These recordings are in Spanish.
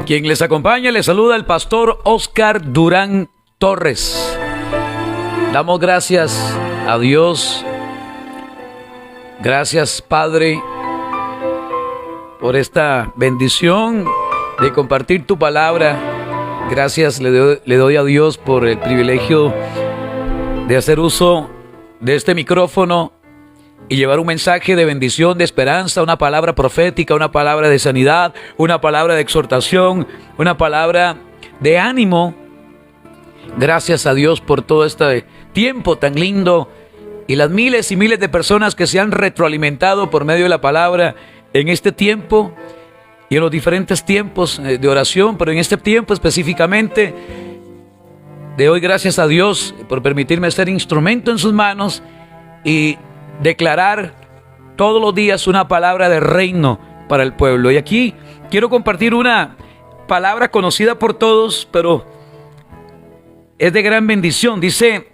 Quien les acompaña, les saluda el pastor Oscar Durán Torres. Damos gracias a Dios. Gracias, Padre, por esta bendición de compartir tu palabra. Gracias le doy a Dios por el privilegio de hacer uso de este micrófono y llevar un mensaje de bendición, de esperanza, una palabra profética, una palabra de sanidad, una palabra de exhortación, una palabra de ánimo. Gracias a Dios por todo este tiempo tan lindo y las miles y miles de personas que se han retroalimentado por medio de la palabra en este tiempo y en los diferentes tiempos de oración, pero en este tiempo específicamente le doy gracias a Dios por permitirme ser instrumento en sus manos y declarar todos los días una palabra de reino para el pueblo. Y aquí quiero compartir una palabra conocida por todos, pero es de gran bendición. Dice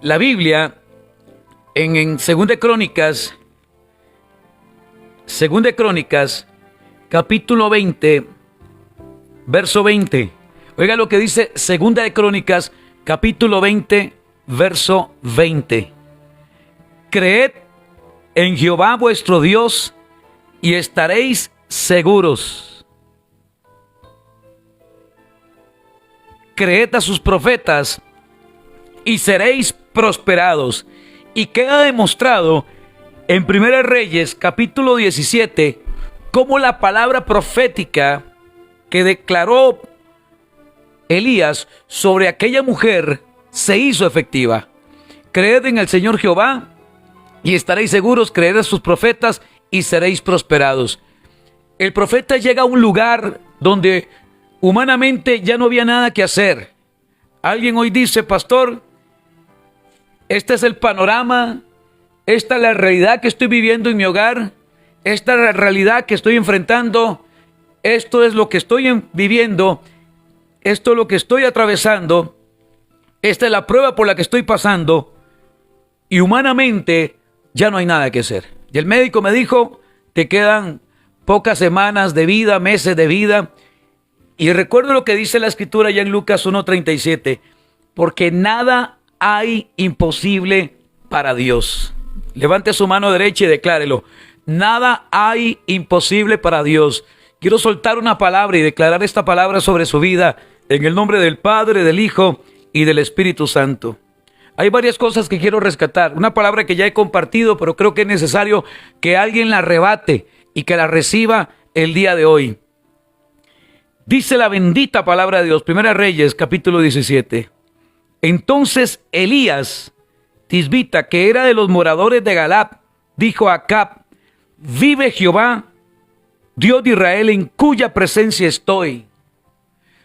la Biblia en 2 de Crónicas, capítulo 20, verso 20. Oiga lo que dice 2 de Crónicas, capítulo 20, verso 20. Creed en Jehová vuestro Dios y estaréis seguros. Creed a sus profetas y seréis prosperados. Y queda demostrado en 1 Reyes, capítulo 17, cómo la palabra profética que declaró Elías sobre aquella mujer se hizo efectiva. Creed en el Señor Jehová y estaréis seguros, creed a sus profetas y seréis prosperados. El profeta llega a un lugar donde humanamente ya no había nada que hacer. Alguien hoy dice: pastor, este es el panorama, esta es la realidad que estoy viviendo en mi hogar, esta es la realidad que estoy enfrentando, esto es lo que estoy viviendo, esto es lo que estoy atravesando, esta es la prueba por la que estoy pasando, y humanamente ya no hay nada que hacer. Y el médico me dijo: te quedan pocas semanas de vida, meses de vida. Y recuerdo lo que dice la escritura ya en Lucas 1:37, porque nada hay imposible para Dios. Levante su mano derecha y declárelo: nada hay imposible para Dios. Quiero soltar una palabra y declarar esta palabra sobre su vida en el nombre del Padre, del Hijo y del Espíritu Santo. Hay varias cosas que quiero rescatar. Una palabra que ya he compartido, pero creo que es necesario que alguien la arrebate y que la reciba el día de hoy. Dice la bendita palabra de Dios, 1 Reyes, capítulo 17. Entonces Elías, tisbita, que era de los moradores de Galad, dijo a Acab: vive Jehová, Dios de Israel, en cuya presencia estoy.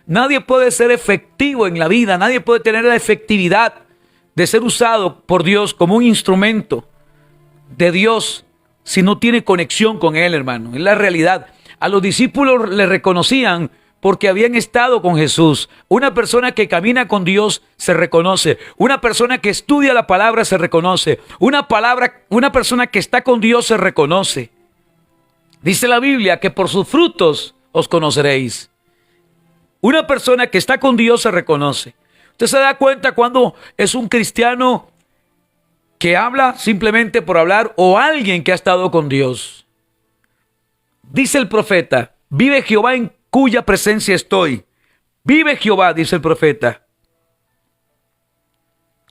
Nadie puede ser efectivo en la vida, nadie puede tener la efectividad de ser usado por Dios como un instrumento de Dios si no tiene conexión con Él, hermano. Es la realidad. A los discípulos le reconocían porque habían estado con Jesús. Una persona que camina con Dios se reconoce. Una persona que estudia la palabra se reconoce. Una persona que está con Dios se reconoce. Dice la Biblia que por sus frutos os conoceréis. Una persona que está con Dios se reconoce. Usted se da cuenta cuando es un cristiano que habla simplemente por hablar o alguien que ha estado con Dios. Dice el profeta: vive Jehová en cuya presencia estoy. Vive Jehová, dice el profeta,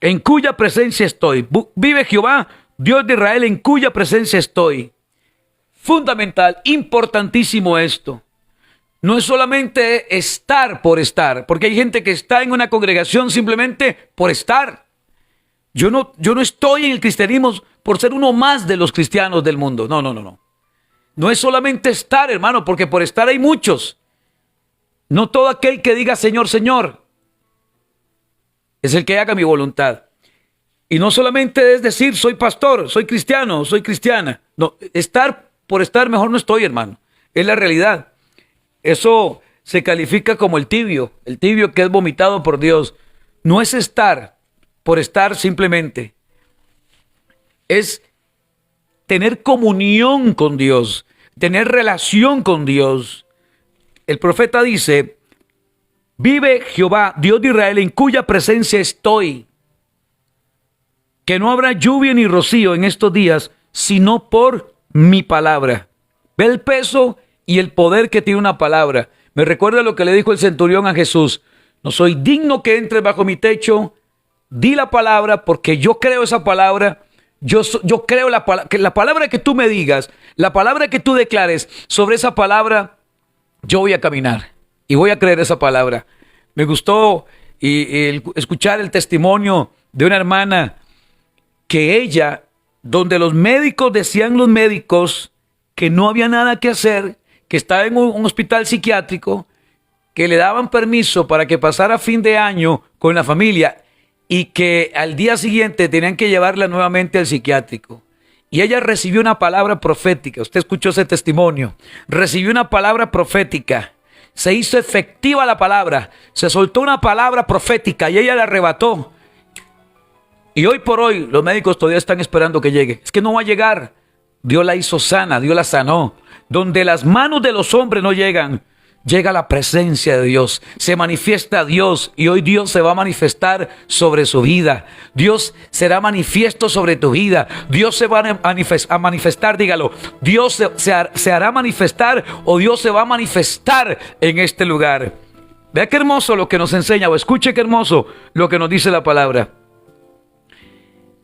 en cuya presencia estoy. Vive Jehová, Dios de Israel, en cuya presencia estoy. Fundamental, importantísimo esto. No es solamente estar por estar, porque hay gente que está en una congregación simplemente por estar. Yo no estoy en el cristianismo por ser uno más de los cristianos del mundo. No. No es solamente estar, hermano, porque por estar hay muchos. No todo aquel que diga Señor, Señor es el que haga mi voluntad. Y no solamente es decir soy pastor, soy cristiano, soy cristiana. No, estar por estar, mejor no estoy, hermano. Es la realidad. Eso se califica como el tibio que es vomitado por Dios. No es estar por estar simplemente. Es tener comunión con Dios, tener relación con Dios. el profeta dice: vive Jehová, Dios de Israel, en cuya presencia estoy, que no habrá lluvia ni rocío en estos días, sino por mi palabra. Ve el peso y el poder que tiene una palabra. Me recuerda lo que le dijo el centurión a Jesús: no soy digno que entres bajo mi techo, di la palabra, porque yo creo esa palabra. Yo creo que la palabra que tú me digas, la palabra que tú declares, sobre esa palabra yo voy a caminar y voy a creer esa palabra. Me gustó escuchar el testimonio de una hermana que ella, donde los médicos decían los médicos que no había nada que hacer, que estaba en un hospital psiquiátrico, que le daban permiso para que pasara fin de año con la familia y que al día siguiente tenían que llevarla nuevamente al psiquiátrico. Y ella recibió una palabra profética. Usted escuchó ese testimonio. Recibió una palabra profética. Se hizo efectiva la palabra. Se soltó una palabra profética y ella la arrebató. Y hoy por hoy los médicos todavía están esperando que llegue. Es que no va a llegar. Dios la hizo sana, Dios la sanó. Donde las manos de los hombres no llegan, llega la presencia de Dios, se manifiesta Dios, y hoy Dios se va a manifestar sobre su vida. Dios será manifiesto sobre tu vida. Dios se va a manifestar, dígalo. Dios se hará manifestar, o Dios se va a manifestar en este lugar. Vea qué hermoso lo que nos enseña, o escuche qué hermoso lo que nos dice la palabra.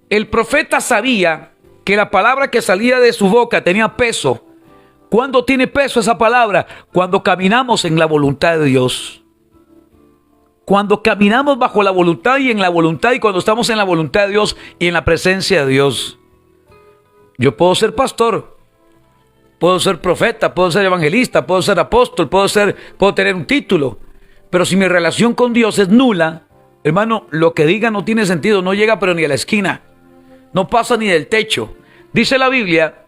El profeta sabía que la palabra que salía de su boca tenía peso. ¿Cuándo tiene peso esa palabra? Cuando caminamos en la voluntad de Dios. Cuando caminamos bajo la voluntad y en la voluntad, y cuando estamos en la voluntad de Dios y en la presencia de Dios. Yo puedo ser pastor, puedo ser profeta, puedo ser evangelista, puedo ser apóstol, puedo tener un título. Pero si mi relación con Dios es nula, hermano, lo que diga no tiene sentido, no llega pero ni a la esquina. No pasa ni del techo. Dice la Biblia: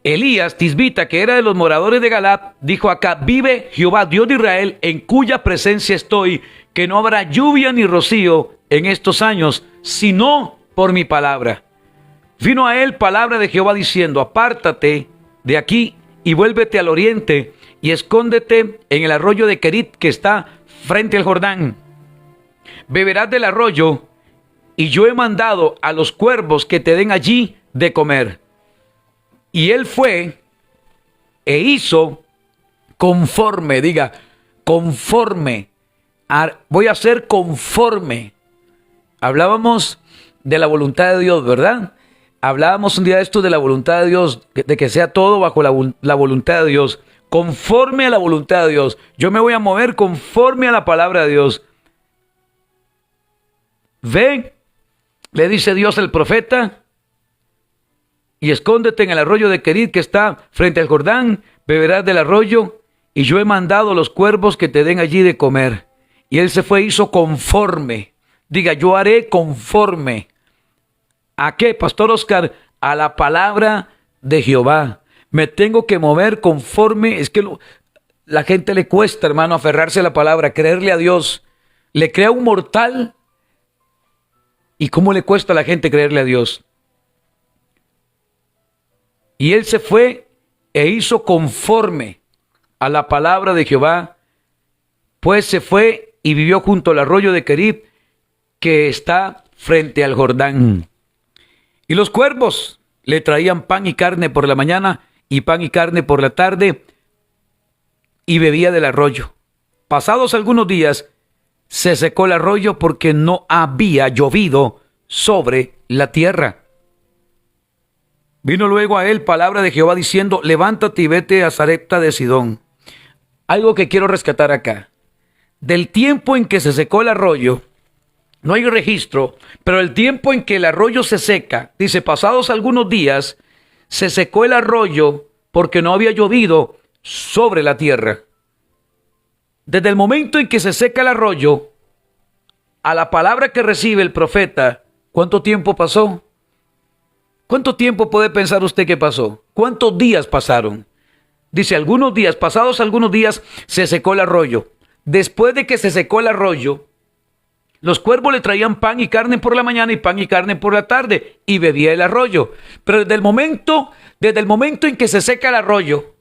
Elías Tisbita, que era de los moradores de Galaad, dijo acá: vive Jehová, Dios de Israel, en cuya presencia estoy, que no habrá lluvia ni rocío en estos años, sino por mi palabra. Vino a él palabra de Jehová diciendo: apártate de aquí y vuélvete al oriente y escóndete en el arroyo de Querit, que está frente al Jordán. Beberás del arroyo, y yo he mandado a los cuervos que te den allí de comer. Y él fue e hizo conforme, diga, conforme. Voy a hacer conforme. Hablábamos de la voluntad de Dios, ¿verdad? Hablábamos un día de esto de la voluntad de Dios, de que sea todo bajo la voluntad de Dios. Conforme a la voluntad de Dios. Yo me voy a mover conforme a la palabra de Dios. Ve, le dice Dios al profeta, y escóndete en el arroyo de Querit, que está frente al Jordán, beberás del arroyo, y yo he mandado a los cuervos que te den allí de comer. Y él se fue e hizo conforme. Diga, yo haré conforme. ¿A qué, Pastor Oscar? A la palabra de Jehová. Me tengo que mover conforme. Es que la gente le cuesta, hermano, aferrarse a la palabra, creerle a Dios. Le crea un mortal. ¿Y cómo le cuesta a la gente creerle a Dios? Y él se fue e hizo conforme a la palabra de Jehová, pues se fue y vivió junto al arroyo de Querit, que está frente al Jordán. Y los cuervos le traían pan y carne por la mañana y pan y carne por la tarde, y bebía del arroyo. Pasados algunos días, se secó el arroyo porque no había llovido sobre la tierra. Vino luego a él palabra de Jehová diciendo: levántate y vete a Sarepta de Sidón. Algo que quiero rescatar acá. Del tiempo en que se secó el arroyo, no hay registro, pero el tiempo en que el arroyo se seca, dice, pasados algunos días, se secó el arroyo porque no había llovido sobre la tierra. Desde el momento en que se seca el arroyo, a la palabra que recibe el profeta, ¿cuánto tiempo pasó? ¿Cuánto tiempo puede pensar usted que pasó? ¿Cuántos días pasaron? Dice, algunos días, pasados algunos días, se secó el arroyo. Después de que se secó el arroyo, Los cuervos le traían pan y carne por la mañana y pan y carne por la tarde, y bebía el arroyo. Pero desde el momento en que se seca el arroyo,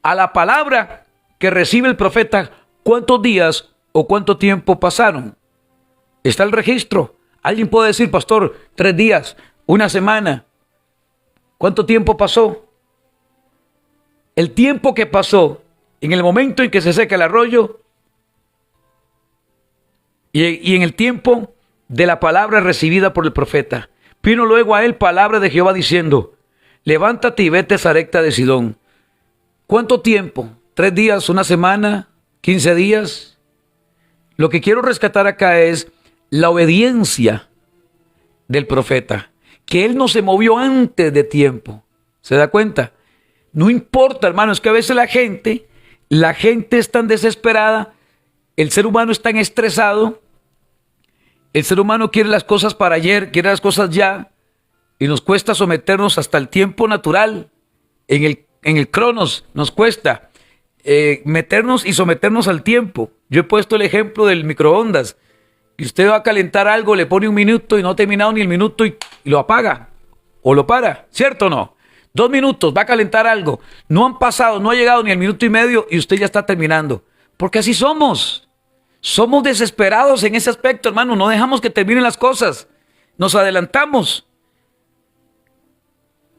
a la palabra que recibe el profeta, ¿cuántos días o cuánto tiempo pasaron? Está el registro. Alguien puede decir, pastor, 3 días, 1 semana. ¿Cuánto tiempo pasó? El tiempo que pasó en el momento en que se seca el arroyo y en el tiempo de la palabra recibida por el profeta. Vino luego a él palabra de Jehová diciendo, levántate y vete a Sarepta de Sidón. ¿Cuánto tiempo? 3 días, 1 semana, 15 días. Lo que quiero rescatar acá es la obediencia del profeta, que él no se movió antes de tiempo. ¿Se da cuenta? No importa, hermano, es que a veces la gente es tan desesperada, el ser humano es tan estresado, el ser humano quiere las cosas para ayer, quiere las cosas ya, y nos cuesta someternos hasta el tiempo natural. En el cronos nos cuesta meternos y someternos al tiempo. Yo he puesto el ejemplo del microondas. Y usted va a calentar algo, le pone 1 minuto y no ha terminado ni el minuto y lo apaga o lo para, ¿cierto o no? 2 minutos, va a calentar algo, no han pasado, no ha llegado ni el 1.5 minutos y usted ya está terminando. Porque así somos desesperados en ese aspecto, hermano, no dejamos que terminen las cosas, nos adelantamos.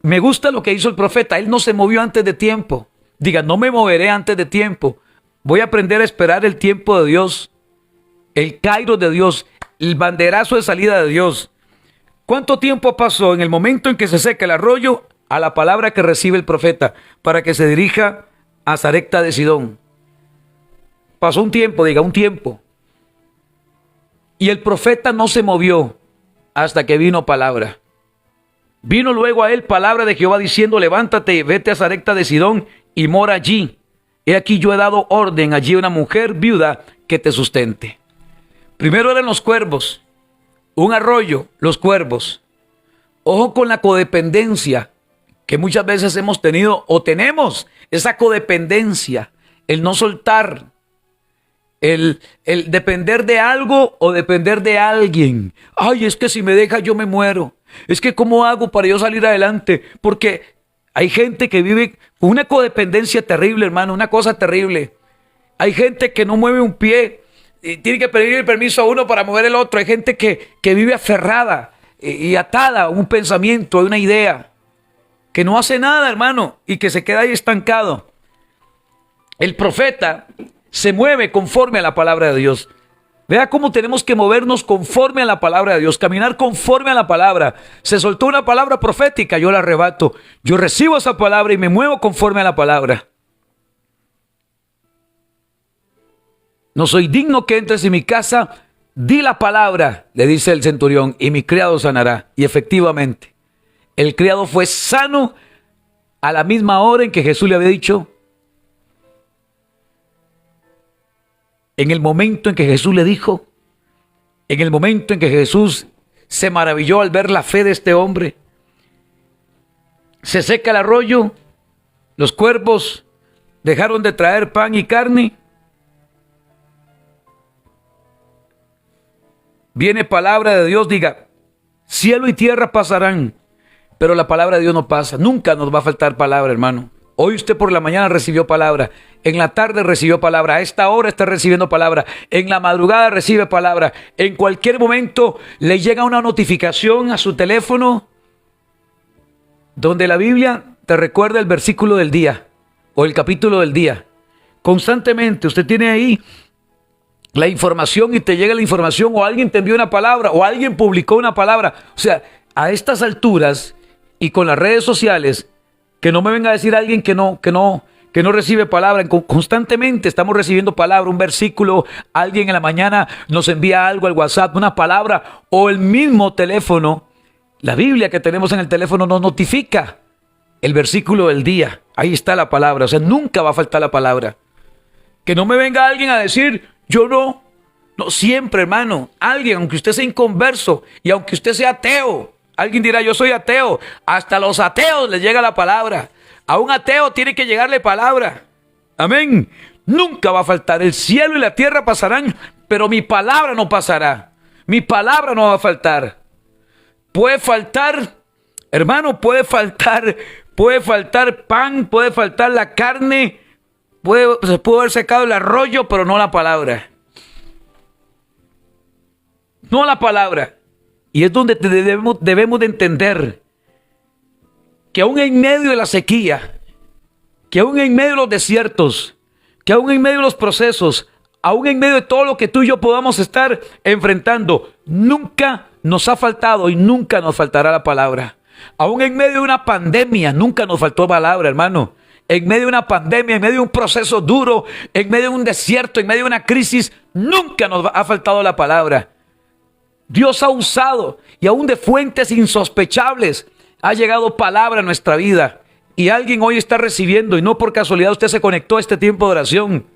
Me gusta lo que hizo el profeta, él no se movió antes de tiempo. Diga, no me moveré antes de tiempo, voy a aprender a esperar el tiempo de Dios. El kairos de Dios, el banderazo de salida de Dios. ¿Cuánto tiempo pasó en el momento en que se seca el arroyo a la palabra que recibe el profeta para que se dirija a Sarepta de Sidón? Pasó un tiempo, diga un tiempo. Y el profeta no se movió hasta que vino palabra. Vino luego a él palabra de Jehová diciendo, levántate y vete a Sarepta de Sidón y mora allí. He aquí yo he dado orden allí a una mujer viuda que te sustente. Primero eran los cuervos, un arroyo, los cuervos. Ojo con la codependencia que muchas veces hemos tenido o tenemos, esa codependencia, el no soltar, el depender de algo o depender de alguien. Ay, es que si me deja yo me muero. Es que ¿cómo hago para yo salir adelante? Porque hay gente que vive con una codependencia terrible, hermano, una cosa terrible. Hay gente que no mueve un pie. Y tiene que pedir el permiso a uno para mover el otro. Hay gente que vive aferrada y atada a un pensamiento, a una idea, que no hace nada, hermano, y que se queda ahí estancado. El profeta se mueve conforme a la palabra de Dios. Vea cómo tenemos que movernos conforme a la palabra de Dios, caminar conforme a la palabra. Se soltó una palabra profética, yo la arrebato. Yo recibo esa palabra y me muevo conforme a la palabra. No soy digno que entres en mi casa, di la palabra, le dice el centurión, y mi criado sanará. Y efectivamente, el criado fue sano a la misma hora en que Jesús le había dicho. En el momento en que Jesús le dijo, en el momento en que Jesús se maravilló al ver la fe de este hombre, se seca el arroyo, los cuervos dejaron de traer pan y carne. Viene palabra de Dios, diga, cielo y tierra pasarán, pero la palabra de Dios no pasa. Nunca nos va a faltar palabra, hermano. Hoy usted por la mañana recibió palabra, en la tarde recibió palabra, a esta hora está recibiendo palabra, en la madrugada recibe palabra, en cualquier momento le llega una notificación a su teléfono donde la Biblia te recuerda el versículo del día o el capítulo del día. Constantemente usted tiene ahí la información y te llega la información, o alguien te envió una palabra, o alguien publicó una palabra. O sea, a estas alturas y con las redes sociales, que no me venga a decir alguien que no recibe palabra. Constantemente estamos recibiendo palabra, un versículo, alguien en la mañana nos envía algo al WhatsApp, una palabra, o el mismo teléfono, la Biblia que tenemos en el teléfono nos notifica el versículo del día. Ahí está la palabra, o sea, nunca va a faltar la palabra. Que no me venga alguien a decir, yo no, siempre, hermano, alguien, aunque usted sea inconverso y aunque usted sea ateo, alguien dirá, yo soy ateo, hasta a los ateos les llega la palabra, a un ateo tiene que llegarle palabra, amén, nunca va a faltar, el cielo y la tierra pasarán, pero mi palabra no pasará. Mi palabra no va a faltar. Puede faltar, hermano, puede faltar pan, puede faltar la carne, se puede haber secado el arroyo, pero no la palabra. No la palabra. Y es donde debemos de entender que aún en medio de la sequía, que aún en medio de los desiertos, que aún en medio de los procesos, aún en medio de todo lo que tú y yo podamos estar enfrentando, nunca nos ha faltado y nunca nos faltará la palabra. Aún en medio de una pandemia, nunca nos faltó palabra, hermano. En medio de una pandemia, en medio de un proceso duro, en medio de un desierto, en medio de una crisis, nunca nos ha faltado la palabra. Dios ha usado, y aún de fuentes insospechables, ha llegado palabra a nuestra vida. Y alguien hoy está recibiendo, y no por casualidad usted se conectó a este tiempo de oración.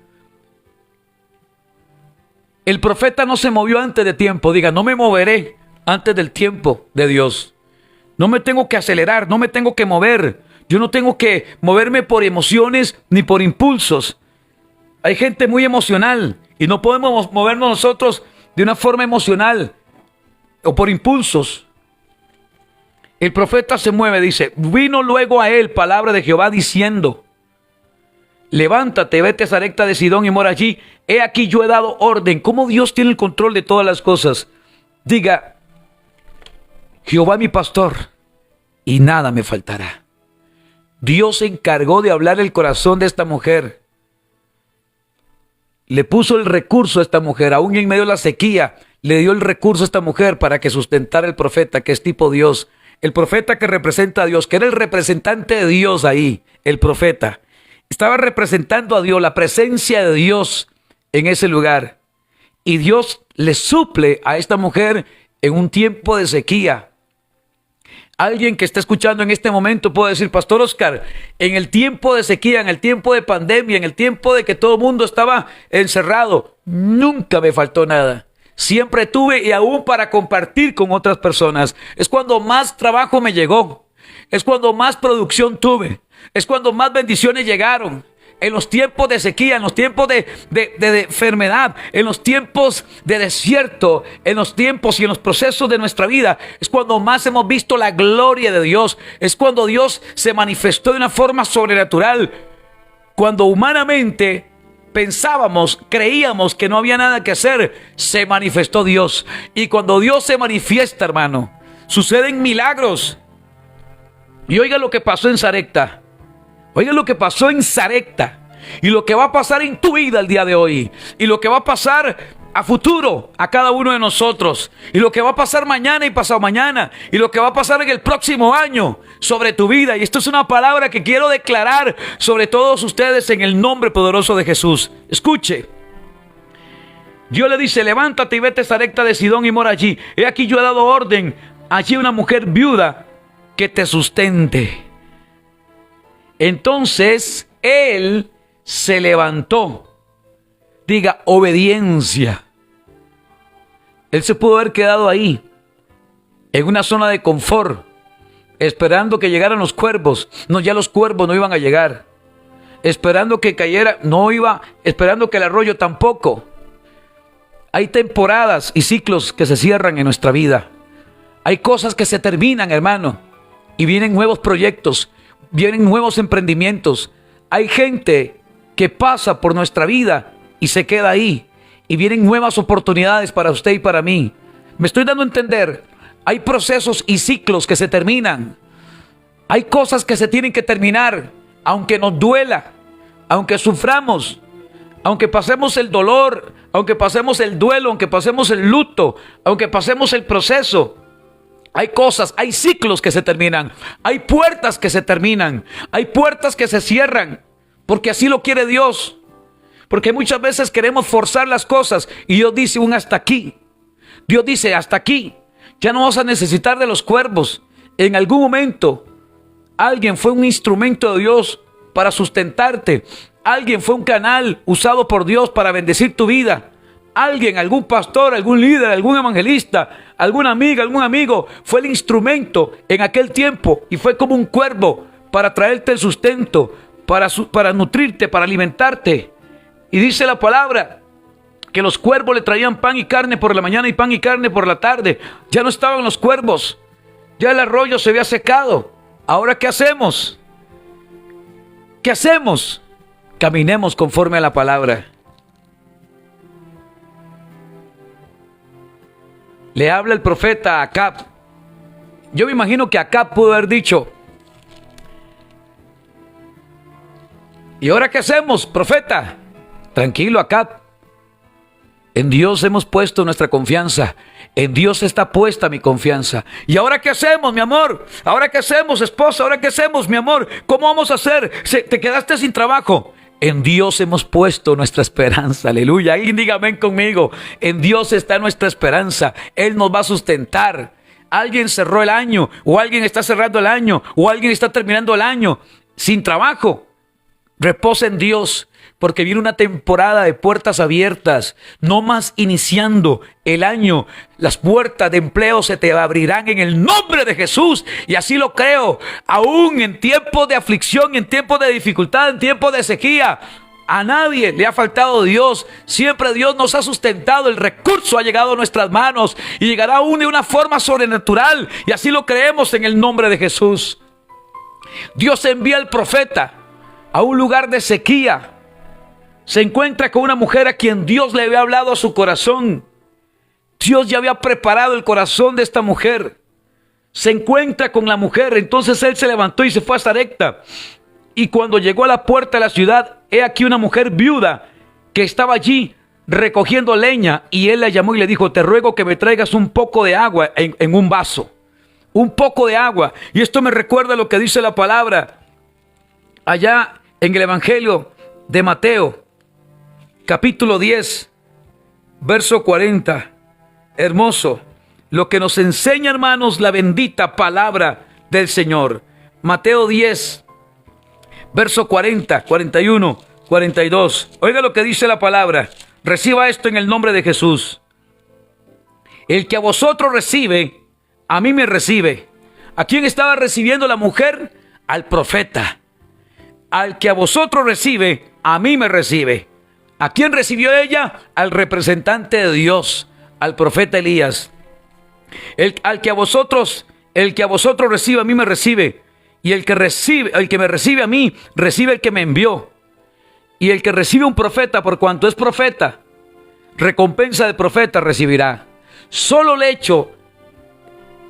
El profeta no se movió antes de tiempo. Diga, no me moveré antes del tiempo de Dios. No me tengo que acelerar, no me tengo que mover. Yo no tengo que moverme por emociones ni por impulsos. Hay gente muy emocional y no podemos movernos nosotros de una forma emocional o por impulsos. El profeta se mueve, dice, vino luego a él palabra de Jehová diciendo, levántate, vete a Sarepta de Sidón y mora allí. He aquí yo he dado orden. ¿Cómo Dios tiene el control de todas las cosas? Diga, Jehová mi pastor, y nada me faltará. Dios se encargó de hablar el corazón de esta mujer. Le puso el recurso a esta mujer, aún en medio de la sequía, le dio el recurso a esta mujer para que sustentara el profeta, que es tipo Dios. El profeta que representa a Dios, que era el representante de Dios ahí, el profeta. Estaba representando a Dios, la presencia de Dios en ese lugar. Y Dios le suple a esta mujer en un tiempo de sequía. Alguien que está escuchando en este momento puede decir, Pastor Oscar, en el tiempo de sequía, en el tiempo de pandemia, en el tiempo de que todo el mundo estaba encerrado, nunca me faltó nada. Siempre tuve, y aún para compartir con otras personas. Es cuando más trabajo me llegó. Es cuando más producción tuve. Es cuando más bendiciones llegaron. En los tiempos de sequía, en los tiempos de enfermedad, en los tiempos de desierto, en los tiempos y en los procesos de nuestra vida, es cuando más hemos visto la gloria de Dios. Es cuando Dios se manifestó de una forma sobrenatural. Cuando humanamente pensábamos, creíamos que no había nada que hacer, se manifestó Dios. Y cuando Dios se manifiesta, hermano, suceden milagros. Y oiga lo que pasó en Sarepta. Oiga lo que pasó en Sarepta. Y lo que va a pasar en tu vida el día de hoy. Y lo que va a pasar a futuro a cada uno de nosotros. Y lo que va a pasar mañana y pasado mañana. Y lo que va a pasar en el próximo año sobre tu vida. Y esto es una palabra que quiero declarar sobre todos ustedes en el nombre poderoso de Jesús. Escuche. Dios le dice, levántate y vete a Sarepta de Sidón y mora allí. He aquí yo he dado orden allí una mujer viuda que te sustente. Entonces él se levantó. Diga, obediencia. Él se pudo haber quedado ahí, en una zona de confort, esperando que llegaran los cuervos. No, ya los cuervos no iban a llegar. Esperando que cayera, no iba, esperando que el arroyo tampoco. Hay temporadas y ciclos que se cierran en nuestra vida. Hay cosas que se terminan, hermano, y vienen nuevos proyectos. Vienen nuevos emprendimientos. Hay gente que pasa por nuestra vida y se queda ahí. Y vienen nuevas oportunidades para usted y para mí. Me estoy dando a entender. Hay procesos y ciclos que se terminan. Hay cosas que se tienen que terminar. Aunque nos duela. Aunque suframos. Aunque pasemos el dolor. Aunque pasemos el duelo. Aunque pasemos el luto. Aunque pasemos el proceso. Hay cosas, hay ciclos que se terminan. Hay puertas que se terminan. Hay puertas que se cierran. Porque así lo quiere Dios. Porque muchas veces queremos forzar las cosas. Y Dios dice un hasta aquí. Dios dice hasta aquí. Ya no vas a necesitar de los cuervos. En algún momento alguien fue un instrumento de Dios para sustentarte. Alguien fue un canal usado por Dios para bendecir tu vida. Alguien, algún pastor, algún líder, algún evangelista, alguna amiga, algún amigo, fue el instrumento en aquel tiempo y fue como un cuervo para traerte el sustento, para nutrirte, para alimentarte. Y dice la palabra que los cuervos le traían pan y carne por la mañana y pan y carne por la tarde. Ya no estaban los cuervos, ya el arroyo se había secado. ¿Ahora qué hacemos? ¿Qué hacemos? Caminemos conforme a la palabra. Le habla el profeta a Acab. Yo me imagino que Acab pudo haber dicho: ¿y ahora qué hacemos, profeta? Tranquilo, Acab. En Dios hemos puesto nuestra confianza. En Dios está puesta mi confianza. ¿Y ahora qué hacemos, mi amor? ¿Ahora qué hacemos, esposa? ¿Ahora qué hacemos, mi amor? ¿Cómo vamos a hacer? ¿Te quedaste sin trabajo? En Dios hemos puesto nuestra esperanza. Aleluya. Alguien diga amén conmigo. En Dios está nuestra esperanza. Él nos va a sustentar. Alguien cerró el año, o alguien está cerrando el año, o alguien está terminando el año sin trabajo. Reposa en Dios, porque viene una temporada de puertas abiertas. No más iniciando el año, las puertas de empleo se te abrirán en el nombre de Jesús. Y así lo creo. Aún en tiempos de aflicción, en tiempos de dificultad, en tiempos de sequía, a nadie le ha faltado Dios. Siempre Dios nos ha sustentado. El recurso ha llegado a nuestras manos y llegará aún de una forma sobrenatural. Y así lo creemos en el nombre de Jesús. Dios envía al profeta a un lugar de sequía. Se encuentra con una mujer a quien Dios le había hablado a su corazón. Dios ya había preparado el corazón de esta mujer. Se encuentra con la mujer. Entonces él se levantó y se fue a Sarepta. Y cuando llegó a la puerta de la ciudad, he aquí una mujer viuda que estaba allí recogiendo leña. Y él la llamó y le dijo: te ruego que me traigas un poco de agua en un vaso. Un poco de agua. Y esto me recuerda lo que dice la palabra allá en el Evangelio de Mateo, capítulo 10, verso 40. Hermoso lo que nos enseña, hermanos, la bendita palabra del Señor. Mateo 10, verso 40, 41, 42. Oiga lo que dice la palabra. Reciba esto en el nombre de Jesús. El que a vosotros recibe, a mí me recibe. ¿A quién estaba recibiendo la mujer? Al profeta. Al que a vosotros recibe, a mí me recibe. ¿A quién recibió ella? Al representante de Dios, al profeta Elías. El que a vosotros recibe, a mí me recibe. Y el que me recibe a mí, recibe el que me envió. Y el que recibe un profeta, por cuanto es profeta, recompensa de profeta recibirá. Solo el hecho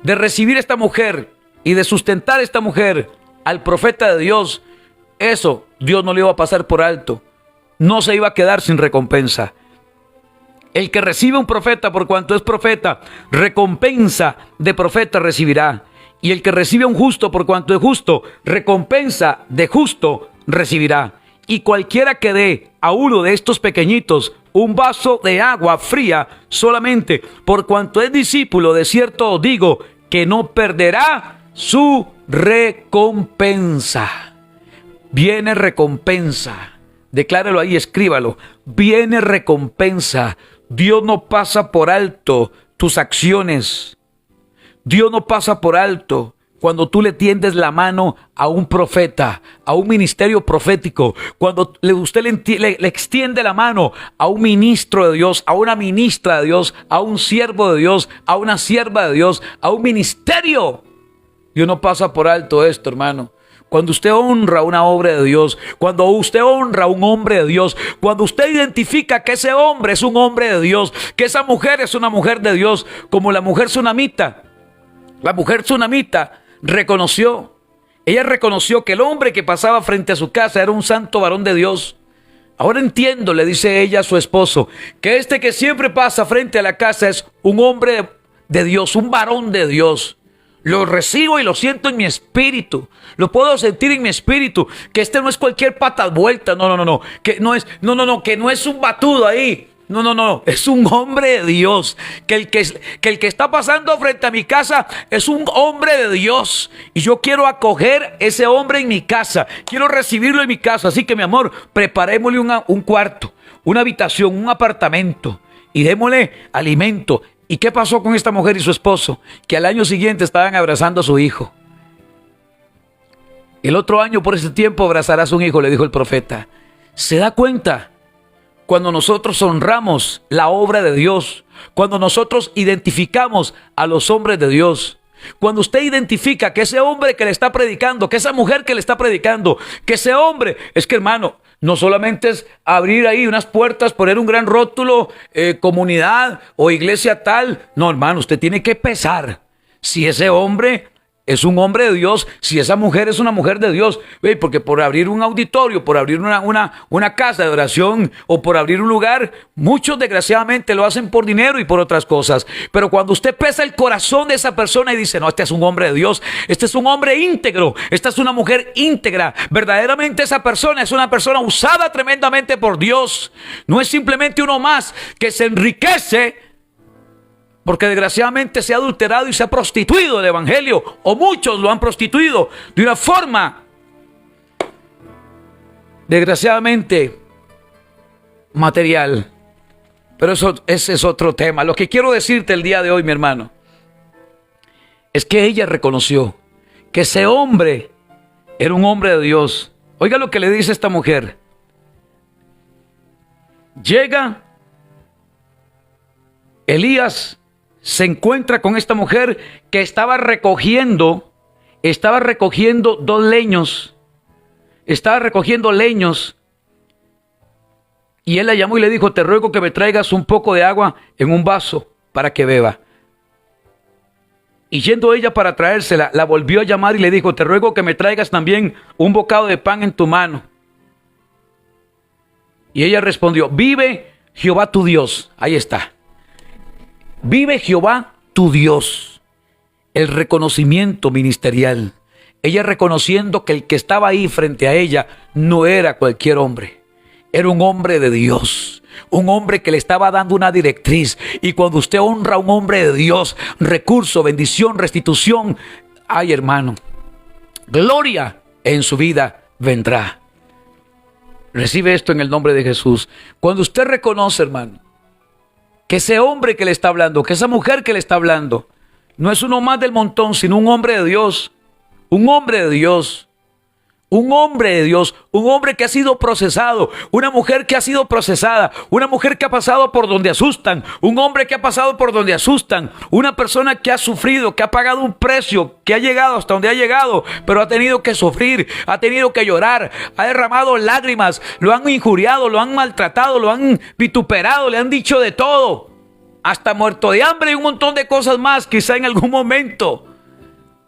de recibir a esta mujer y de sustentar a esta mujer al profeta de Dios, eso Dios no le iba a pasar por alto. No se iba a quedar sin recompensa. El que recibe un profeta, por cuanto es profeta, recompensa de profeta recibirá. Y el que recibe a un justo, por cuanto es justo, recompensa de justo recibirá. Y cualquiera que dé a uno de estos pequeñitos un vaso de agua fría solamente, por cuanto es discípulo, de cierto os digo que no perderá su recompensa. Viene recompensa. Decláralo ahí, escríbalo. Viene recompensa. Dios no pasa por alto tus acciones. Dios no pasa por alto cuando tú le tiendes la mano a un profeta, a un ministerio profético. Cuando usted le extiende la mano a un ministro de Dios, a una ministra de Dios, a un siervo de Dios, a una sierva de Dios, a un ministerio. Dios no pasa por alto esto, hermano. Cuando usted honra una obra de Dios, cuando usted honra a un hombre de Dios, cuando usted identifica que ese hombre es un hombre de Dios, que esa mujer es una mujer de Dios, como la mujer tsunamita. La mujer tsunamita reconoció, ella reconoció que el hombre que pasaba frente a su casa era un santo varón de Dios. Ahora entiendo, le dice ella a su esposo, que este que siempre pasa frente a la casa es un hombre de Dios, un varón de Dios. Lo recibo y lo siento en mi espíritu. Lo puedo sentir en mi espíritu. Que este no es cualquier patas vuelta. No. Que no es un batudo ahí. No. Es un hombre de Dios. Que el que está pasando frente a mi casa es un hombre de Dios. Y yo quiero acoger ese hombre en mi casa. Quiero recibirlo en mi casa. Así que, mi amor, preparémosle un cuarto, una habitación, un apartamento. Y démosle alimento. ¿Y qué pasó con esta mujer y su esposo? Que al año siguiente estaban abrazando a su hijo. El otro año por ese tiempo abrazarás a un hijo, le dijo el profeta. ¿Se da cuenta? cuando nosotros honramos la obra de Dios, cuando nosotros identificamos a los hombres de Dios. Cuando usted identifica que ese hombre que le está predicando, que esa mujer que le está predicando, que ese hombre, es que hermano, no solamente es abrir ahí unas puertas, poner un gran rótulo, comunidad o iglesia tal. No, hermano, usted tiene que pesar si ese hombre es un hombre de Dios, si esa mujer es una mujer de Dios. Porque por abrir un auditorio, por abrir una casa de oración o por abrir un lugar, muchos desgraciadamente lo hacen por dinero y por otras cosas. Pero cuando usted pesa el corazón de esa persona y dice, no, este es un hombre de Dios, este es un hombre íntegro, esta es una mujer íntegra, verdaderamente esa persona es una persona usada tremendamente por Dios. No es simplemente uno más que se enriquece porque desgraciadamente se ha adulterado y se ha prostituido el evangelio, o muchos lo han prostituido de una forma, desgraciadamente, material. Pero ese es otro tema. Lo que quiero decirte el día de hoy, mi hermano, es que ella reconoció que ese hombre era un hombre de Dios. Oiga lo que le dice esta mujer. Llega Elías, se encuentra con esta mujer que estaba recogiendo 2 leños. Estaba recogiendo leños. Y él la llamó y le dijo, te ruego que me traigas un poco de agua en un vaso para que beba. Y yendo ella para traérsela, la volvió a llamar y le dijo, te ruego que me traigas también un bocado de pan en tu mano. Y ella respondió, vive Jehová tu Dios. Ahí está. Vive Jehová tu Dios. El reconocimiento ministerial. Ella reconociendo que el que estaba ahí frente a ella no era cualquier hombre. Era un hombre de Dios. Un hombre que le estaba dando una directriz. Y cuando usted honra a un hombre de Dios, recurso, bendición, restitución, ay hermano, gloria en su vida vendrá. Recibe esto en el nombre de Jesús. Cuando usted reconoce, hermano, que ese hombre que le está hablando, que esa mujer que le está hablando, no es uno más del montón, sino un hombre de Dios. Un hombre de Dios. Un hombre de Dios. Un hombre que ha sido procesado. Una mujer que ha sido procesada. Una mujer que ha pasado por donde asustan. Un hombre que ha pasado por donde asustan. Una persona que ha sufrido, que ha pagado un precio, que ha llegado hasta donde ha llegado, pero ha tenido que sufrir, ha tenido que llorar, ha derramado lágrimas, lo han injuriado, lo han maltratado, lo han vituperado, le han dicho de todo, hasta muerto de hambre y un montón de cosas más. Quizá en algún momento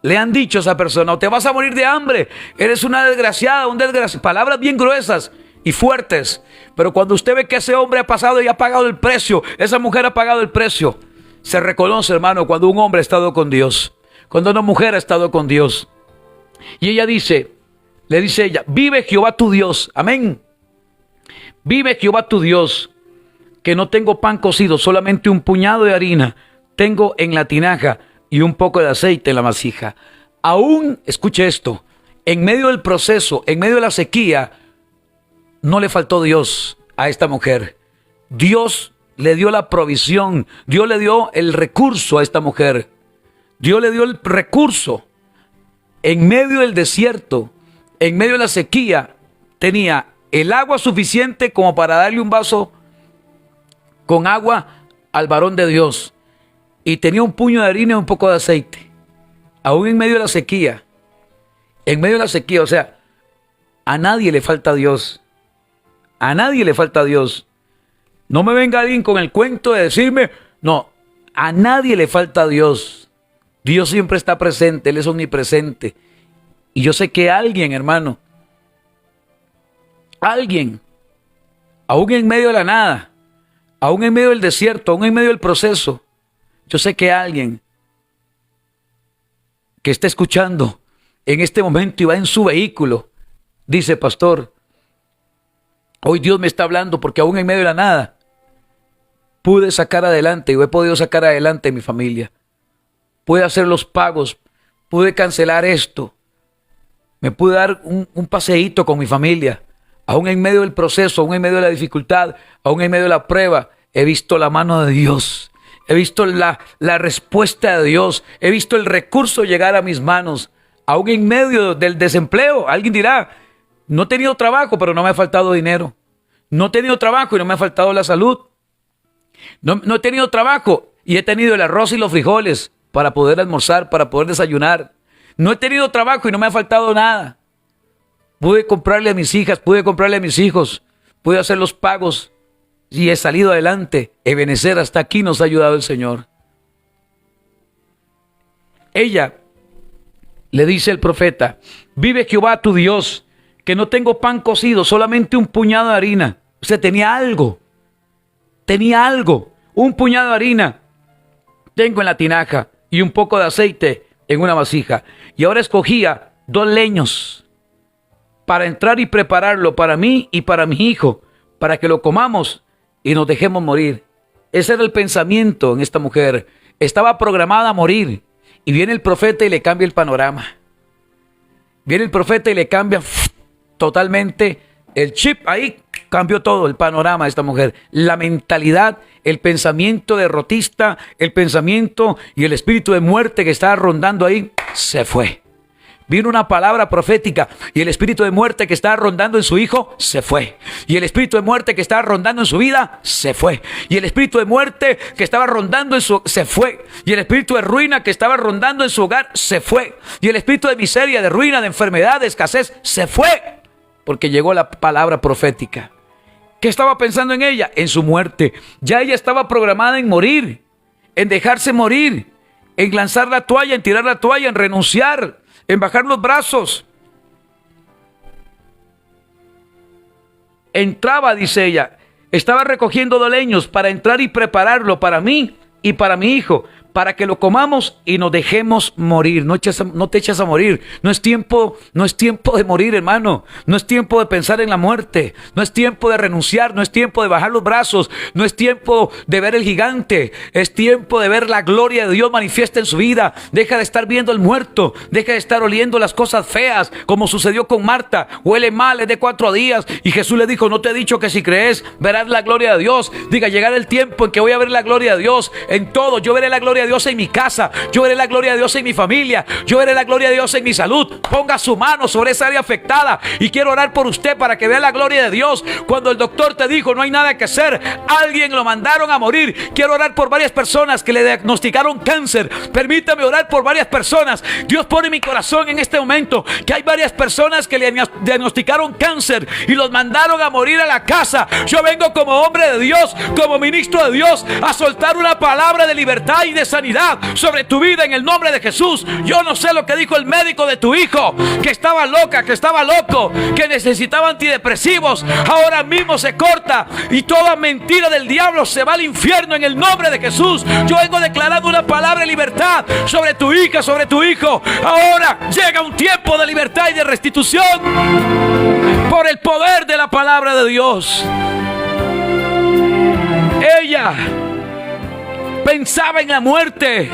le han dicho a esa persona, o te vas a morir de hambre, eres una desgraciada, un desgraciado. Palabras bien gruesas y fuertes. Pero cuando usted ve que ese hombre ha pasado y ha pagado el precio, esa mujer ha pagado el precio, se reconoce, hermano, cuando un hombre ha estado con Dios, cuando una mujer ha estado con Dios. Y ella dice, le dice ella, vive Jehová tu Dios, amén. Vive Jehová tu Dios, que no tengo pan cocido, solamente un puñado de harina tengo en la tinaja y un poco de aceite en la vasija. Aún, escuche esto, en medio del proceso, en medio de la sequía, no le faltó Dios a esta mujer. Dios le dio la provisión, Dios le dio el recurso a esta mujer. Dios le dio el recurso. En medio del desierto, en medio de la sequía, tenía el agua suficiente como para darle un vaso con agua al varón de Dios. Y tenía un puño de harina y un poco de aceite. Aún en medio de la sequía. En medio de la sequía, o sea, a nadie le falta Dios. A nadie le falta Dios. No me venga alguien con el cuento de decirme, no, a nadie le falta Dios. Dios siempre está presente, Él es omnipresente. Y yo sé que alguien, hermano, alguien, aún en medio de la nada, aún en medio del desierto, aún en medio del proceso, yo sé que alguien que está escuchando en este momento y va en su vehículo, dice, pastor, hoy Dios me está hablando porque aún en medio de la nada pude sacar adelante, yo he podido sacar adelante mi familia. Pude hacer los pagos, pude cancelar esto, me pude dar un paseíto con mi familia. Aún en medio del proceso, aún en medio de la dificultad, aún en medio de la prueba, he visto la mano de Dios. He visto la respuesta de Dios. He visto el recurso llegar a mis manos. Aún en medio del desempleo, alguien dirá, no he tenido trabajo, pero no me ha faltado dinero. No he tenido trabajo y no me ha faltado la salud. No he tenido trabajo y he tenido el arroz y los frijoles para poder almorzar, para poder desayunar. No he tenido trabajo y no me ha faltado nada. Pude comprarle a mis hijas, pude comprarle a mis hijos, pude hacer los pagos y he salido adelante. Ebenezer, hasta aquí nos ha ayudado el Señor. Ella le dice al profeta: vive Jehová tu Dios, que no tengo pan cocido, solamente un puñado de harina. O sea, tenía algo, un puñado de harina tengo en la tinaja y un poco de aceite en una vasija. Y ahora escogía 2 leños para entrar y prepararlo para mí y para mi hijo, para que lo comamos y nos dejemos morir. Ese era el pensamiento en esta mujer. Estaba programada a morir. Y viene el profeta y le cambia el panorama. Viene el profeta y le cambia totalmente el chip. Ahí cambió todo el panorama de esta mujer. La mentalidad, el pensamiento derrotista, el pensamiento y el espíritu de muerte que estaba rondando ahí, se fue. Vino una palabra profética y el espíritu de muerte que estaba rondando en su hijo se fue. Y el espíritu de muerte que estaba rondando en su vida se fue. Y el espíritu de muerte que estaba rondando en su se fue. Y el espíritu de ruina que estaba rondando en su hogar se fue. Y el espíritu de miseria, de ruina, de enfermedad, de escasez se fue. Porque llegó la palabra profética. ¿Qué estaba pensando en ella? En su muerte. Ya ella estaba programada en morir, en dejarse morir, en lanzar la toalla, en tirar la toalla, en renunciar, en bajar los brazos. Entraba, dice ella, estaba recogiendo 2 leños para entrar y prepararlo para mí y para mi hijo, para que lo comamos y nos dejemos morir. No te eches a morir. No es tiempo de morir, hermano. No es tiempo de pensar en la muerte. No es tiempo de renunciar. No es tiempo de bajar los brazos. No es tiempo de ver el gigante. Es tiempo de ver la gloria de Dios manifiesta en su vida. Deja de estar viendo el muerto. Deja de estar oliendo las cosas feas, como sucedió con Marta. Huele mal, es de 4 días. Y Jesús le dijo: no te he dicho que si crees verás la gloria de Dios. Diga: llegará el tiempo en que voy a ver la gloria de Dios en todo. Yo veré la gloria de Dios en mi casa, yo veré la gloria de Dios en mi familia, yo veré la gloria de Dios en mi salud. Ponga su mano sobre esa área afectada y quiero orar por usted para que vea la gloria de Dios. Cuando el doctor te dijo no hay nada que hacer, alguien lo mandaron a morir. Quiero orar por varias personas que le diagnosticaron cáncer. Permítame orar por varias personas. Dios pone en mi corazón en este momento que hay varias personas que le diagnosticaron cáncer y los mandaron a morir a la casa. Yo vengo como hombre de Dios, como ministro de Dios, a soltar una palabra de libertad y de sanidad sobre tu vida en el nombre de Jesús. Yo no sé lo que dijo el médico de tu hijo, que estaba loca, que estaba loco, que necesitaba antidepresivos. Ahora mismo se corta y toda mentira del diablo se va al infierno en el nombre de Jesús. Yo vengo declarando una palabra de libertad sobre tu hija, sobre tu hijo. Ahora llega un tiempo de libertad y de restitución por el poder de la palabra de Dios. Ella pensaba en la muerte.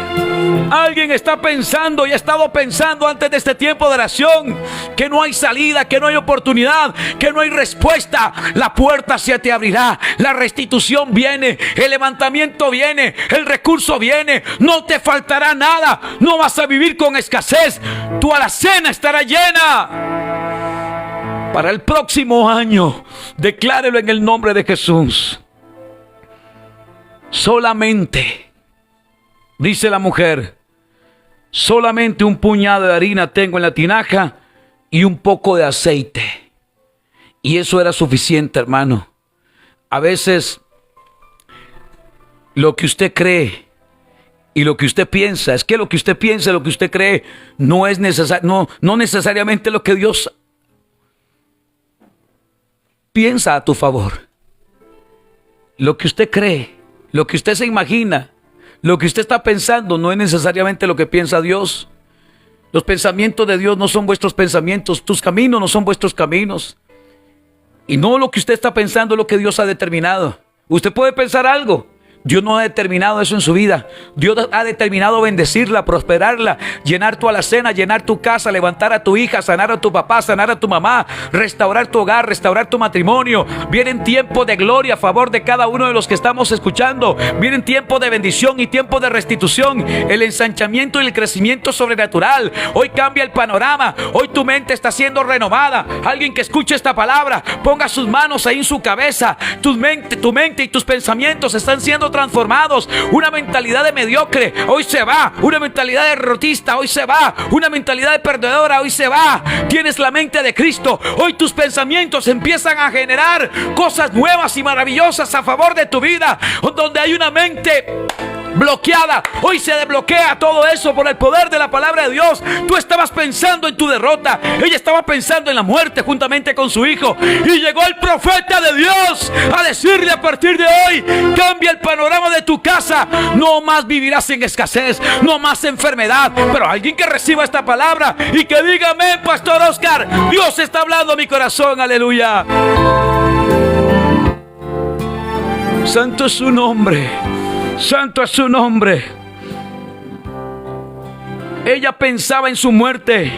Alguien está pensando y ha estado pensando antes de este tiempo de oración que no hay salida, que no hay oportunidad, que no hay respuesta. La puerta se te abrirá, la restitución viene, el levantamiento viene, el recurso viene, no te faltará nada, no vas a vivir con escasez, tu alacena estará llena. Para el próximo año, declárelo en el nombre de Jesús. Solamente, dice la mujer, solamente un puñado de harina tengo en la tinaja y un poco de aceite. Y eso era suficiente, hermano. A veces lo que usted cree y lo que usted piensa, es que lo que usted piensa, lo que usted cree, no es necesario, no necesariamente lo que Dios piensa a tu favor. Lo que usted cree, lo que usted se imagina, lo que usted está pensando, no es necesariamente lo que piensa Dios. Los pensamientos de Dios no son vuestros pensamientos, tus caminos no son vuestros caminos. Y no lo que usted está pensando es lo que Dios ha determinado. Usted puede pensar algo, Dios no ha determinado eso en su vida. Dios ha determinado bendecirla, prosperarla, llenar tu alacena, llenar tu casa, levantar a tu hija, sanar a tu papá, sanar a tu mamá, restaurar tu hogar, restaurar tu matrimonio. Vienen tiempos de gloria a favor de cada uno de los que estamos escuchando. Vienen tiempos de bendición y tiempos de restitución. El ensanchamiento y el crecimiento sobrenatural. Hoy cambia el panorama. Hoy tu mente está siendo renovada. Alguien que escuche esta palabra, ponga sus manos ahí en su cabeza. Tu mente y tus pensamientos están siendo transformados. Una mentalidad de mediocre hoy se va. Una mentalidad de derrotista hoy se va. Una mentalidad de perdedora hoy se va. Tienes la mente de Cristo. Hoy tus pensamientos empiezan a generar cosas nuevas y maravillosas a favor de tu vida. Donde hay una mente bloqueada, hoy se desbloquea todo eso por el poder de la palabra de Dios. Tú estabas pensando en tu derrota, ella estaba pensando en la muerte juntamente con su hijo, y llegó el profeta de Dios a decirle: a partir de hoy cambia el panorama de tu casa. No más vivirás en escasez, no más enfermedad. Pero alguien que reciba esta palabra y que diga: amén, Pastor Oscar, Dios está hablando a mi corazón. Aleluya. Santo es su nombre. Santo es su nombre. Ella pensaba en su muerte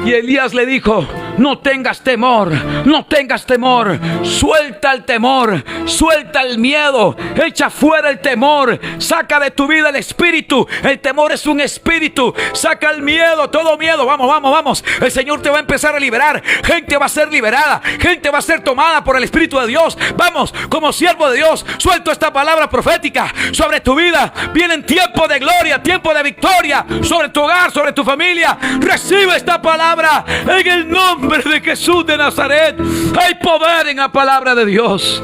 y Elías le dijo: no tengas temor, no tengas temor. Suelta el temor, suelta el miedo, echa fuera el temor, saca de tu vida el espíritu. El temor es un espíritu. Saca el miedo, todo miedo. Vamos, vamos, vamos. El Señor te va a empezar a liberar. Gente va a ser liberada, gente va a ser tomada por el Espíritu de Dios. Vamos, como siervo de Dios, suelto esta palabra profética sobre tu vida. Vienen tiempos de gloria, tiempo de victoria sobre tu hogar, sobre tu familia. Recibe esta palabra en el nombre de Jesús de Nazaret. Hay poder en la palabra de Dios.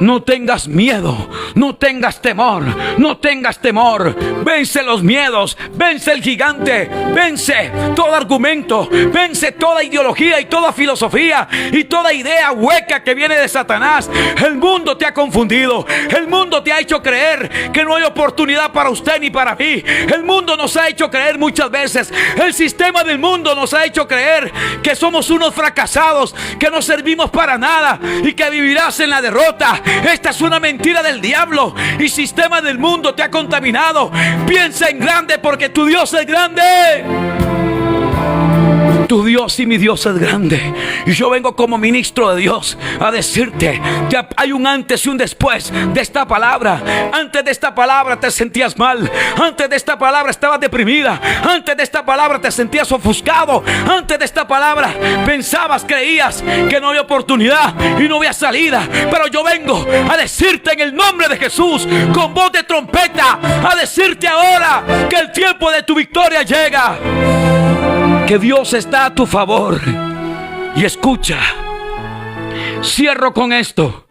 No tengas miedo, no tengas temor, no tengas temor. Vence los miedos, vence el gigante, vence todo argumento, vence toda ideología y toda filosofía y toda idea hueca que viene de Satanás. El mundo te ha confundido, el mundo te ha hecho creer que no hay oportunidad para usted ni para mí. El mundo nos ha hecho creer muchas veces, el sistema del mundo nos ha hecho creer que somos unos fracasados, que no servimos para nada y que vivirás en la derrota. Esta es una mentira del diablo y sistema del mundo te ha contaminado. Piensa en grande, porque tu Dios es grande. Tu Dios y mi Dios es grande. Y yo vengo como ministro de Dios a decirte que hay un antes y un después de esta palabra. Antes de esta palabra te sentías mal. Antes de esta palabra estabas deprimida. Antes de esta palabra te sentías ofuscado. Antes de esta palabra pensabas, creías que no había oportunidad y no había salida. Pero yo vengo a decirte en el nombre de Jesús, con voz de trompeta, a decirte ahora que el tiempo de tu victoria llega. Que Dios está a tu favor. Y escucha, cierro con esto.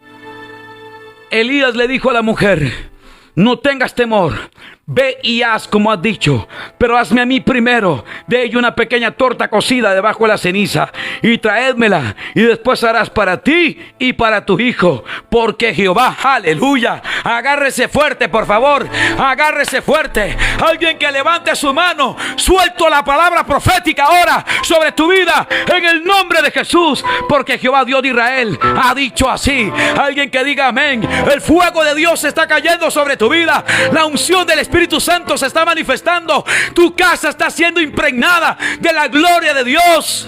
Elías le dijo a la mujer: no tengas temor, ve y haz como has dicho, pero hazme a mí primero de ello una pequeña torta cocida debajo de la ceniza y traédmela, y después harás para ti y para tu hijo, porque Jehová, aleluya. Agárrese fuerte, por favor, agárrese fuerte. Alguien que levante su mano. Suelto la palabra profética ahora sobre tu vida en el nombre de Jesús, porque Jehová, Dios de Israel, ha dicho así. Alguien que diga amén. El fuego de Dios está cayendo sobre tu vida. La unción del Espíritu Santo se está manifestando. Tu casa está siendo impregnada de la gloria de Dios,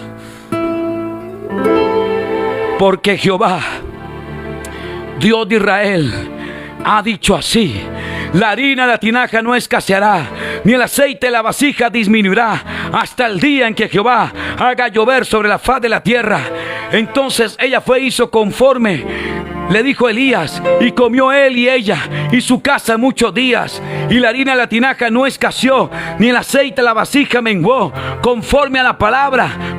porque Jehová, Dios de Israel, ha dicho así. La harina de la tinaja no escaseará, ni el aceite de la vasija disminuirá, hasta el día en que Jehová haga llover sobre la faz de la tierra. Entonces ella fue e hizo conforme le dijo Elías, y comió él y ella y su casa muchos días. Y la harina de la tinaja no escaseó, ni el aceite de la vasija menguó, conforme a la palabra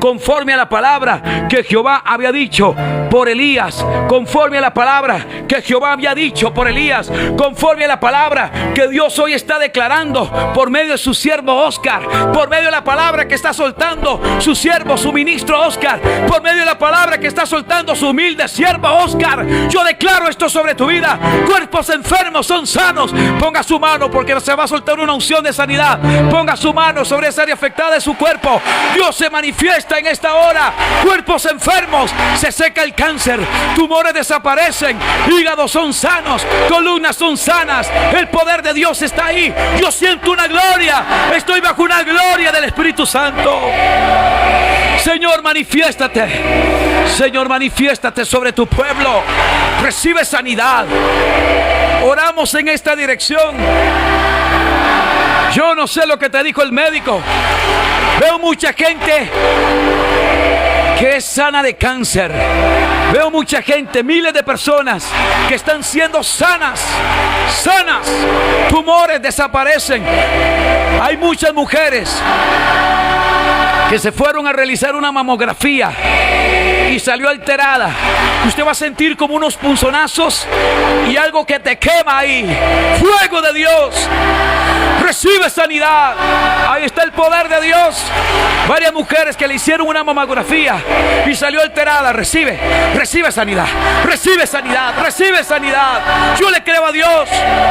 que Jehová había dicho por Elías, conforme a la palabra que Jehová había dicho por Elías, conforme a la palabra que Dios hoy está declarando por medio de su siervo Oscar, por medio de la palabra que está soltando su siervo, su ministro Oscar, por medio de la palabra que está soltando su humilde siervo Oscar. Yo declaro esto sobre tu vida. Cuerpos enfermos son sanos. Ponga su mano porque se va a soltar una unción de sanidad. Ponga su mano sobre esa área afectada de su cuerpo. Dios se manifiesta en esta hora. Cuerpos enfermos, se seca el cáncer. Tumores desaparecen. Hígados son sanos. Columnas son sanas. El poder de Dios está ahí. Yo siento una gloria. Estoy bajo una gloria del Espíritu Santo. Señor, manifiéstate. Señor, manifiéstate sobre tu pueblo. Recibe sanidad. Oramos en esta dirección. Yo no sé lo que te dijo el médico. Veo mucha gente que es sana de cáncer. Veo mucha gente, miles de personas que están siendo sanas. Sanas. Tumores desaparecen. Hay muchas mujeres que se fueron a realizar una mamografía y salió alterada. Usted va a sentir como unos punzonazos y algo que te quema ahí. Fuego de Dios. Recibe sanidad. Ahí está el poder de Dios. Varias mujeres que le hicieron una mamografía y salió alterada. Recibe sanidad. Recibe sanidad. Recibe sanidad. Yo le creo a Dios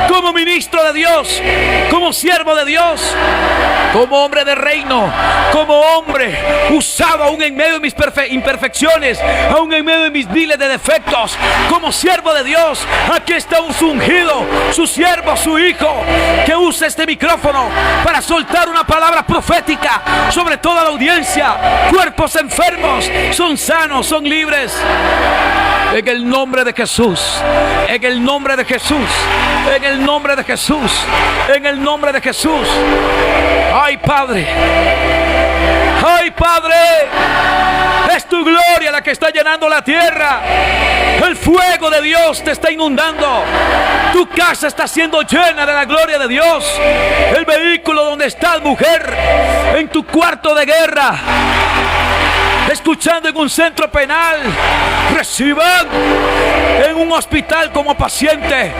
como ministro de Dios, como siervo de Dios, como hombre de reino, como hombre usado aún en medio de mis imperfecciones, aún en medio de mis miles de defectos, como siervo de Dios. Aquí está su ungido, su siervo, su hijo, que usa este micrófono para soltar una palabra profética sobre toda la audiencia. Cuerpos enfermos son sanos, son libres. En el nombre de Jesús, en el nombre de Jesús, en el nombre de Jesús, en el nombre de Jesús. Ay, Padre. Ay, Padre. Es tu gloria la que está llenando la tierra. El fuego de Dios te está inundando. Tu casa está siendo llena de la gloria de Dios. El vehículo donde estás, mujer, en tu cuarto de guerra, escuchando en un centro penal, reciban en un hospital como paciente.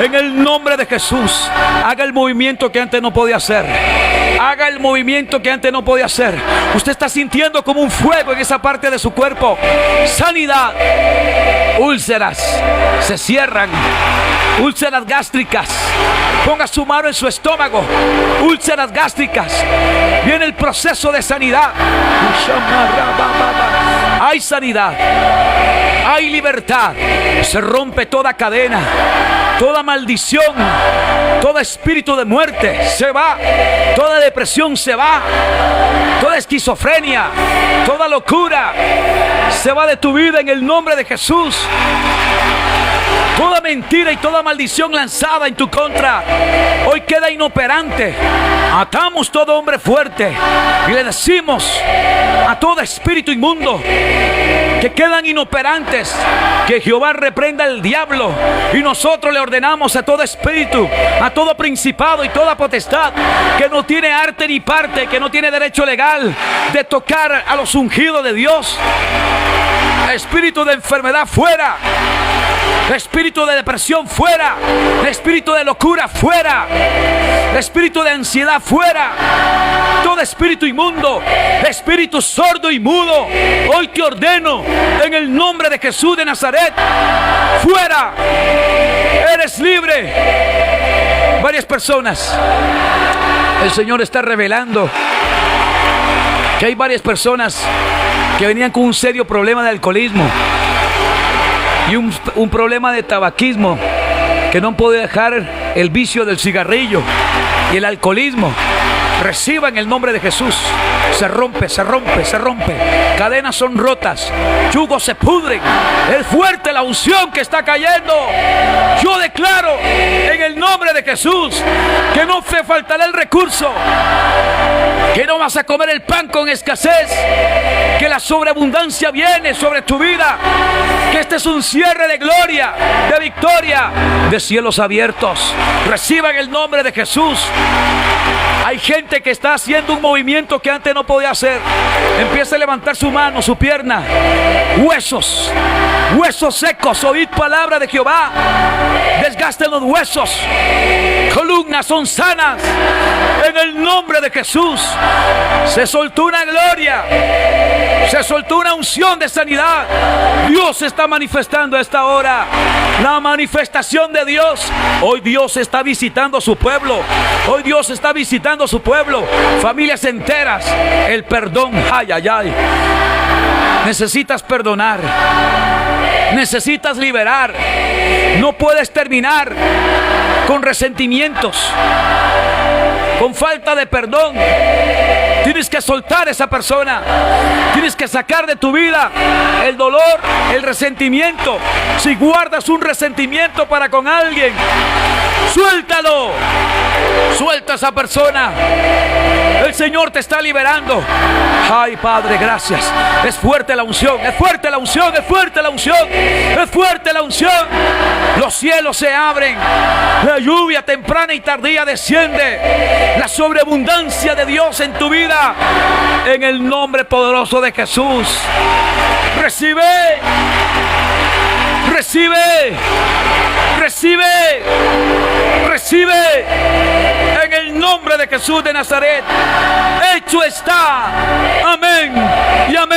En el nombre de Jesús, haga el movimiento que antes no podía hacer. Haga el movimiento que antes no podía hacer. Usted está sintiendo como un fuego en esa parte de su cuerpo. Sanidad. Úlceras se cierran. Úlceras gástricas. Ponga su mano en su estómago. Úlceras gástricas. Viene el proceso de sanidad. Hay sanidad. Hay libertad. Se rompe toda cadena, toda maldición, todo espíritu de muerte se va, toda depresión se va, toda esquizofrenia, toda locura se va de tu vida en el nombre de Jesús. Toda mentira y toda maldición lanzada en tu contra hoy queda inoperante. Atamos todo hombre fuerte y le decimos a todo espíritu inmundo que quedan inoperantes, que Jehová reprenda al diablo. Y nosotros le ordenamos a todo espíritu, a todo principado y toda potestad que no tiene arte ni parte, que no tiene derecho legal de tocar a los ungidos de Dios. Espíritu de enfermedad fuera. Espíritu de depresión fuera. Espíritu de locura fuera. Espíritu de ansiedad fuera. Todo espíritu inmundo, espíritu sordo y mudo, hoy te ordeno en el nombre de Jesús de Nazaret, fuera. Eres libre. Varias personas, el Señor está revelando que hay varias personas que venían con un serio problema de alcoholismo y un problema de tabaquismo, que no puede dejar el vicio del cigarrillo y el alcoholismo. Reciba en el nombre de Jesús. Se rompe, se rompe, se rompe. Cadenas son rotas, yugos se pudren. Es fuerte la unción que está cayendo. Yo declaro en el nombre de Jesús que no te faltará el recurso, que no vas a comer el pan con escasez, que la sobreabundancia viene sobre tu vida, que este es un cierre de gloria, de victoria, de cielos abiertos. Reciba en el nombre de Jesús. Hay gente que está haciendo un movimiento que antes no podía hacer. Empieza a levantar su mano, su pierna. Huesos, huesos secos, oíd palabra de Jehová. Desgasten los huesos. Columnas son sanas en el nombre de de Jesús. Se soltó una gloria. Se soltó una unción de sanidad. Dios se está manifestando a esta hora. La manifestación de Dios. Hoy Dios está visitando a su pueblo. Hoy Dios está visitando a su pueblo. Familias enteras. El perdón. Ay, ay, ay. Necesitas perdonar. Necesitas liberar. No puedes terminar con resentimientos, con falta de perdón. Tienes que soltar a esa persona. Tienes que sacar de tu vida el dolor, el resentimiento. Si guardas un resentimiento para con alguien, suéltalo. Suelta a esa persona. El Señor te está liberando. Ay, Padre, gracias. Es fuerte la unción. Es fuerte la unción. Es fuerte la unción. Es fuerte la unción. Los cielos se abren. La lluvia temprana y tardía desciende. La sobreabundancia de Dios en tu vida. En el nombre poderoso de Jesús. Recibe. Recibe. Recibe. Recibe. En el nombre de Jesús de Nazaret. Hecho está. Amén y amén.